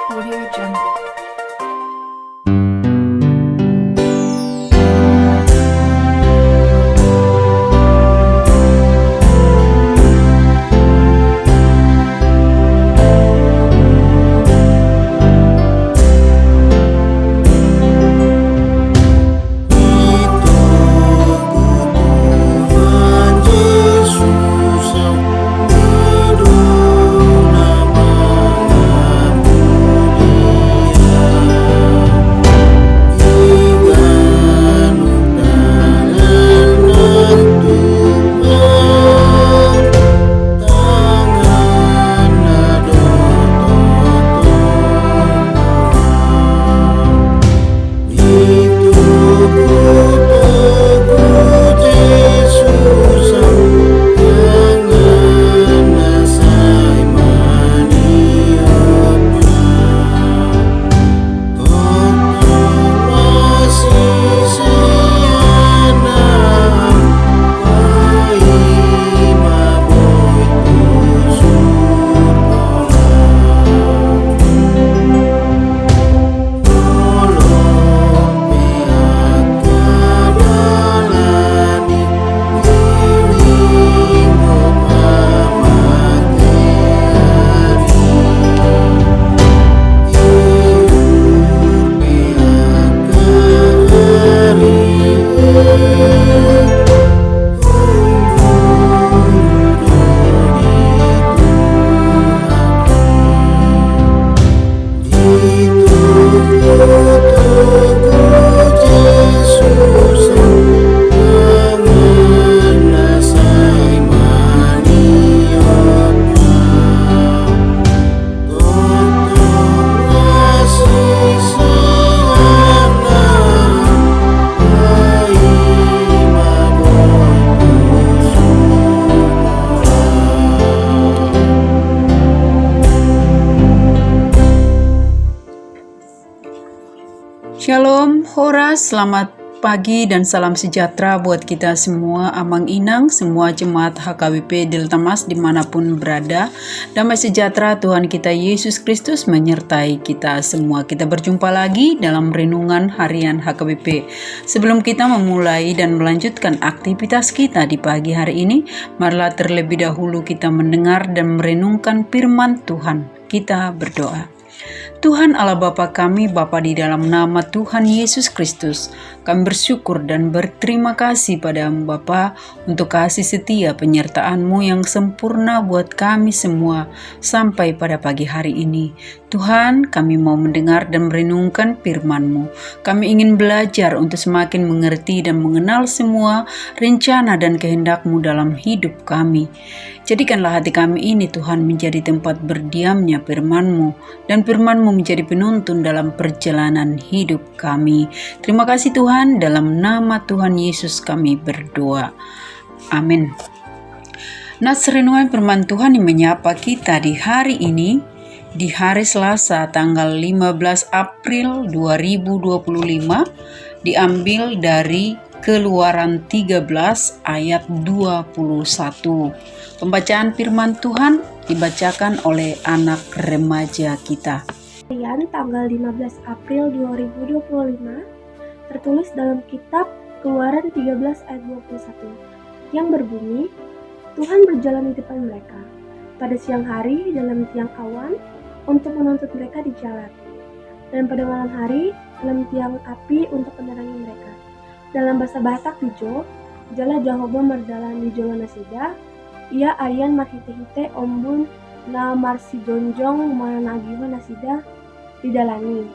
Audio Jungle. Shalom, hora, selamat pagi dan salam sejahtera buat kita semua, Amang Inang, semua jemaat HKBP Delta Mas dimanapun berada. Damai sejahtera Tuhan kita Yesus Kristus menyertai kita semua. Kita berjumpa lagi dalam renungan harian HKBP. Sebelum kita memulai dan melanjutkan aktivitas kita di pagi hari ini, marilah terlebih dahulu kita mendengar dan merenungkan firman Tuhan. Kita berdoa. Tuhan Allah Bapa kami, Bapa di dalam nama Tuhan Yesus Kristus, kami bersyukur dan berterima kasih padamu Bapa untuk kasih setia penyertaan-Mu yang sempurna buat kami semua sampai pada pagi hari ini. Tuhan, kami mau mendengar dan merenungkan firman-Mu. Kami ingin belajar untuk semakin mengerti dan mengenal semua rencana dan kehendak-Mu dalam hidup kami. Jadikanlah hati kami ini Tuhan menjadi tempat berdiamnya firman-Mu, dan firman-Mu menjadi penuntun dalam perjalanan hidup kami. Terima kasih Tuhan, dalam nama Tuhan Yesus kami berdoa. Amin. Nats renungan firman Tuhan yang menyapa kita di hari ini, di hari Selasa tanggal 15 April 2025, diambil dari Keluaran 13 ayat 21. Pembacaan firman Tuhan dibacakan oleh anak remaja kita. Harian tanggal 15 April 2025 tertulis dalam kitab Keluaran 13 ayat 21 yang berbunyi, Tuhan berjalan di depan mereka pada siang hari dalam tiang awan untuk menuntut mereka di jalan, dan pada malam hari dalam tiang api untuk menerangi mereka. Dalam bahasa Batak Dijo, jala Jahoba mardalan di Jolo Nasida, ia ayan marhite-hite ombun na marsijonjong managiho nasida didalani.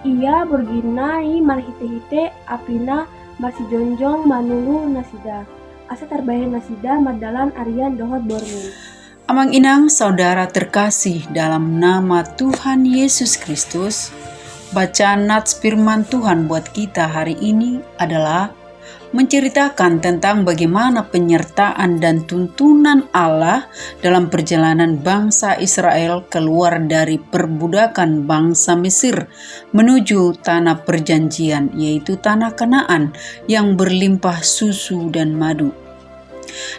Ia berginai marhite-hite apina marsijonjong manulu nasida. Asa terbayan nasida mardalan arian dohot bormin. Amang Inang, saudara terkasih dalam nama Tuhan Yesus Kristus, bacaan nats firman Tuhan buat kita hari ini adalah menceritakan tentang bagaimana penyertaan dan tuntunan Allah dalam perjalanan bangsa Israel keluar dari perbudakan bangsa Mesir menuju tanah perjanjian, yaitu tanah Kanaan yang berlimpah susu dan madu.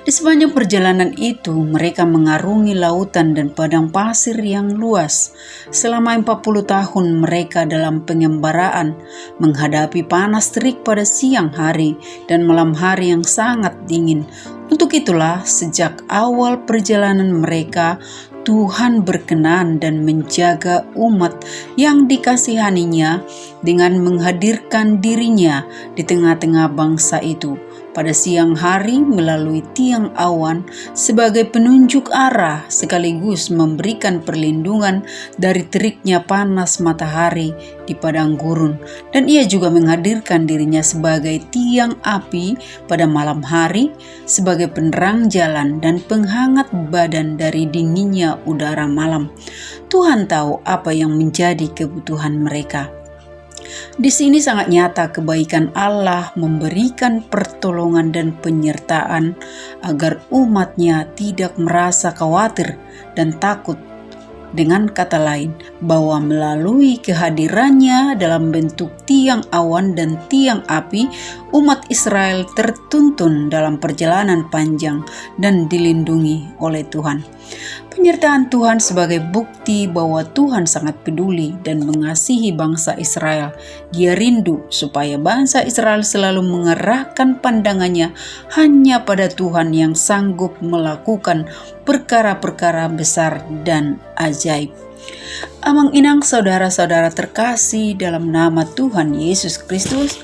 Di sepanjang perjalanan itu, mereka mengarungi lautan dan padang pasir yang luas. Selama 40 tahun mereka dalam pengembaraan, menghadapi panas terik pada siang hari dan malam hari yang sangat dingin. Untuk itulah, sejak awal perjalanan mereka, Tuhan berkenan dan menjaga umat yang dikasihaninya dengan menghadirkan dirinya di tengah-tengah bangsa itu pada siang hari melalui tiang awan sebagai penunjuk arah sekaligus memberikan perlindungan dari teriknya panas matahari di padang gurun. Dan ia juga menghadirkan dirinya sebagai tiang api pada malam hari sebagai penerang jalan dan penghangat badan dari dinginnya udara malam. Tuhan tahu apa yang menjadi kebutuhan mereka. Di sini sangat nyata kebaikan Allah memberikan pertolongan dan penyertaan agar umatnya tidak merasa khawatir dan takut. Dengan kata lain, bahwa melalui kehadirannya dalam bentuk tiang awan dan tiang api, umat Israel tertuntun dalam perjalanan panjang dan dilindungi oleh Tuhan. Penyertaan Tuhan sebagai bukti bahwa Tuhan sangat peduli dan mengasihi bangsa Israel. Dia rindu supaya bangsa Israel selalu mengerahkan pandangannya hanya pada Tuhan yang sanggup melakukan perkara-perkara besar dan ajaib. Amang inang saudara-saudara terkasih dalam nama Tuhan Yesus Kristus,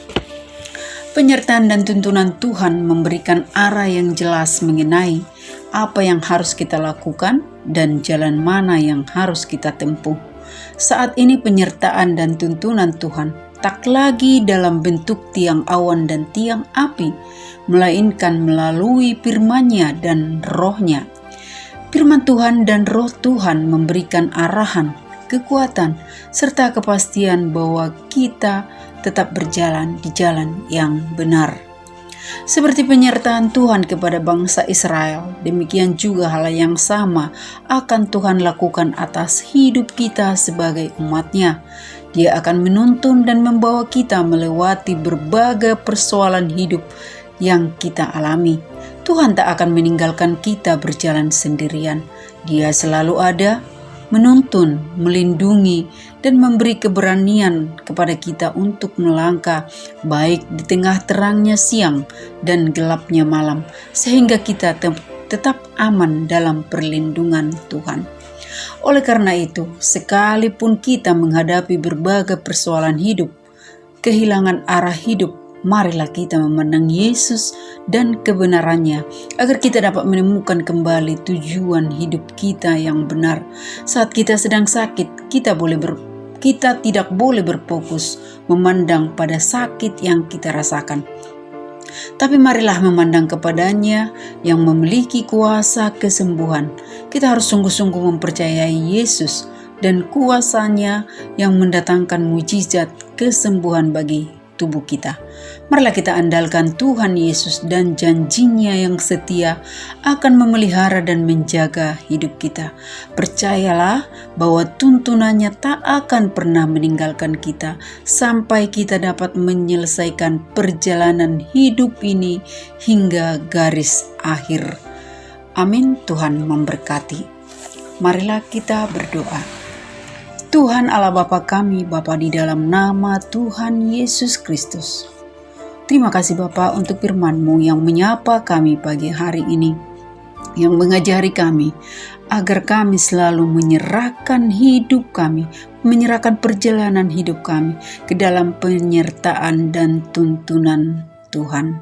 penyertaan dan tuntunan Tuhan memberikan arah yang jelas mengenai apa yang harus kita lakukan dan jalan mana yang harus kita tempuh. Saat ini penyertaan dan tuntunan Tuhan tak lagi dalam bentuk tiang awan dan tiang api, melainkan melalui firman-Nya dan Roh-Nya. Firman Tuhan dan Roh Tuhan memberikan arahan, kekuatan, serta kepastian bahwa kita tetap berjalan di jalan yang benar. Seperti penyertaan Tuhan kepada bangsa Israel, demikian juga hal yang sama akan Tuhan lakukan atas hidup kita sebagai umat-Nya. Dia akan menuntun dan membawa kita melewati berbagai persoalan hidup yang kita alami. Tuhan tak akan meninggalkan kita berjalan sendirian. Dia selalu ada, menuntun, melindungi, dan memberi keberanian kepada kita untuk melangkah baik di tengah terangnya siang dan gelapnya malam, sehingga kita tetap aman dalam perlindungan Tuhan. Oleh karena itu, sekalipun kita menghadapi berbagai persoalan hidup, kehilangan arah hidup, marilah kita memandang Yesus dan kebenarannya agar kita dapat menemukan kembali tujuan hidup kita yang benar. Saat kita sedang sakit, kita tidak boleh berfokus memandang pada sakit yang kita rasakan. Tapi marilah memandang kepadanya yang memiliki kuasa kesembuhan. Kita harus sungguh-sungguh mempercayai Yesus dan kuasanya yang mendatangkan mujizat kesembuhan bagi tubuh kita. Marilah kita andalkan Tuhan Yesus dan janjinya yang setia akan memelihara dan menjaga hidup kita. Percayalah bahwa tuntunannya tak akan pernah meninggalkan kita sampai kita dapat menyelesaikan perjalanan hidup ini hingga garis akhir. Amin. Tuhan memberkati. Marilah kita berdoa. Tuhan Allah Bapa kami, Bapa di dalam nama Tuhan Yesus Kristus. Terima kasih Bapa untuk firman-Mu yang menyapa kami pagi hari ini, yang mengajari kami agar kami selalu menyerahkan hidup kami, menyerahkan perjalanan hidup kami ke dalam penyertaan dan tuntunan Tuhan.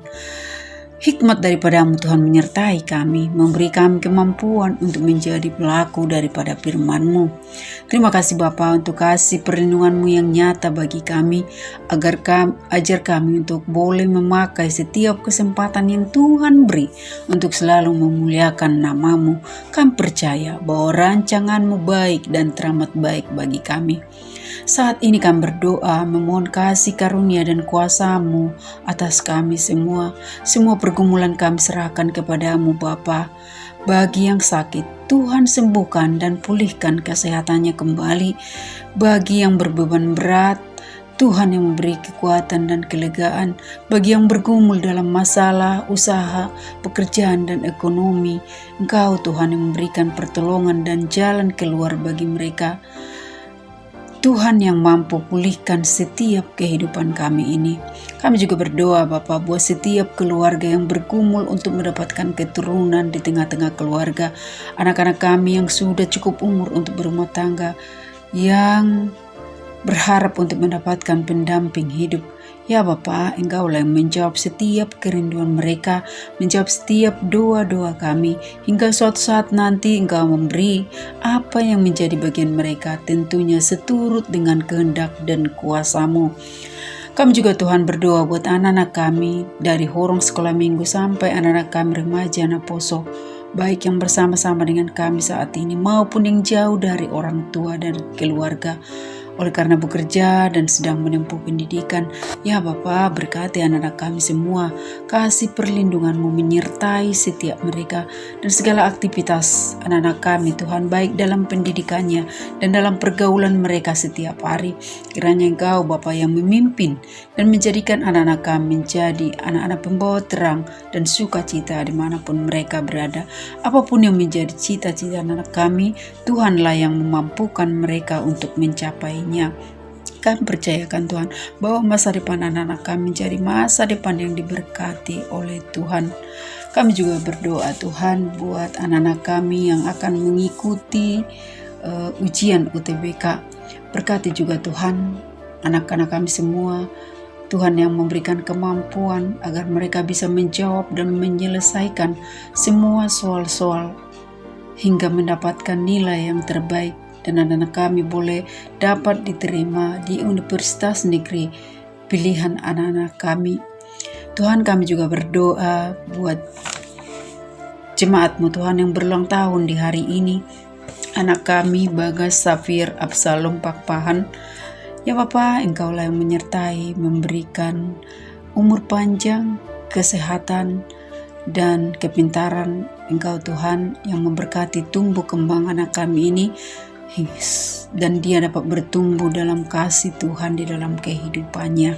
Hikmat daripada-Mu Tuhan menyertai kami, memberi kami kemampuan untuk menjadi pelaku daripada firman-Mu. Terima kasih Bapa untuk kasih perlindungan-Mu yang nyata bagi kami, ajar kami untuk boleh memakai setiap kesempatan yang Tuhan beri untuk selalu memuliakan nama-Mu. Kami percaya bahwa rancangan-Mu baik dan teramat baik bagi kami. Saat ini kami berdoa memohon kasih karunia dan kuasa-Mu atas kami semua. Semua pergumulan kami serahkan kepada-Mu Bapa. Bagi yang sakit, Tuhan sembuhkan dan pulihkan kesehatannya kembali. Bagi yang berbeban berat, Tuhan yang memberi kekuatan dan kelegaan bagi yang bergumul dalam masalah, usaha, pekerjaan, dan ekonomi. Engkau Tuhan yang memberikan pertolongan dan jalan keluar bagi mereka. Tuhan yang mampu pulihkan setiap kehidupan kami ini. Kami juga berdoa Bapa buat setiap keluarga yang bergumul untuk mendapatkan keturunan di tengah-tengah keluarga. Anak-anak kami yang sudah cukup umur untuk berumah tangga, yang berharap untuk mendapatkan pendamping hidup. Ya Bapa, Engkaulah yang menjawab setiap kerinduan mereka, menjawab setiap doa-doa kami, hingga suatu saat nanti Engkau memberi apa yang menjadi bagian mereka, tentunya seturut dengan kehendak dan kuasa-Mu. Kami juga Tuhan berdoa buat anak-anak kami, dari horong sekolah minggu sampai anak-anak kami remaja anak poso, baik yang bersama-sama dengan kami saat ini maupun yang jauh dari orang tua dan keluarga, oleh karena bekerja dan sedang menempuh pendidikan. Ya Bapa, berkati anak-anak kami semua, kasih perlindungan-Mu menyertai setiap mereka dan segala aktivitas anak-anak kami Tuhan, baik dalam pendidikannya dan dalam pergaulan mereka setiap hari. Kiranya Engkau Bapa yang memimpin dan menjadikan anak-anak kami menjadi anak-anak pembawa terang dan sukacita dimanapun mereka berada. Apapun yang menjadi cita-cita anak-anak kami, Tuhanlah yang memampukan mereka untuk mencapainya. Kami percayakan Tuhan bahwa masa depan anak-anak kami menjadi masa depan yang diberkati oleh Tuhan. Kami juga berdoa Tuhan buat anak-anak kami yang akan mengikuti ujian UTBK. Berkati juga Tuhan anak-anak kami semua, Tuhan yang memberikan kemampuan agar mereka bisa menjawab dan menyelesaikan semua soal-soal hingga mendapatkan nilai yang terbaik, dan anak-anak kami boleh dapat diterima di universitas negeri pilihan anak-anak kami. Tuhan, kami juga berdoa buat jemaat-Mu Tuhan yang berulang tahun di hari ini. Anak kami Bagas Safir Absalom Pakpahan. Ya Bapa, Engkaulah yang menyertai, memberikan umur panjang, kesehatan, dan kepintaran. Engkau Tuhan yang memberkati tumbuh kembang anak kami ini, dan dia dapat bertumbuh dalam kasih Tuhan di dalam kehidupannya.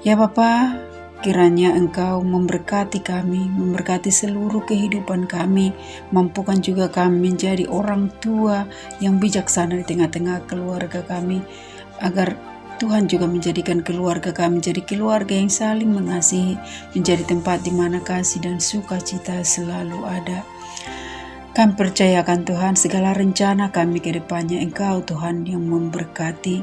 Ya Bapa, kiranya Engkau memberkati kami, memberkati seluruh kehidupan kami, mampukan juga kami menjadi orang tua yang bijaksana di tengah-tengah keluarga kami, agar Tuhan juga menjadikan keluarga kami menjadi keluarga yang saling mengasihi, menjadi tempat di mana kasih dan sukacita selalu ada. Kami percayakan Tuhan segala rencana kami ke depannya, Engkau Tuhan yang memberkati.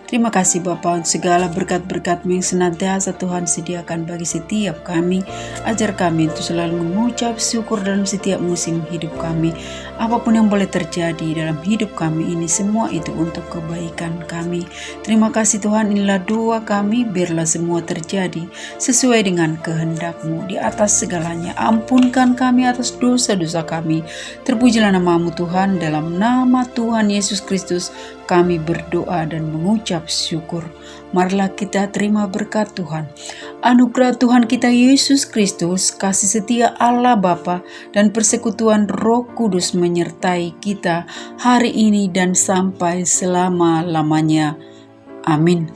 Terima kasih Bapa untuk segala berkat-berkat-Mu yang senantiasa Tuhan sediakan bagi setiap kami. Ajar kami untuk selalu mengucap syukur dalam setiap musim hidup kami. Apapun yang boleh terjadi dalam hidup kami ini, semua itu untuk kebaikan kami. Terima kasih Tuhan, inilah doa kami, biarlah semua terjadi sesuai dengan kehendak-Mu. Di atas segalanya, ampunkan kami atas dosa-dosa kami. Terpujilah nama-Mu Tuhan, dalam nama Tuhan Yesus Kristus kami berdoa dan mengucap syukur. Marilah kita terima berkat Tuhan. Anugerah Tuhan kita Yesus Kristus, kasih setia Allah Bapa, dan persekutuan Roh Kudus menyertai kita hari ini dan sampai selama-lamanya. Amin.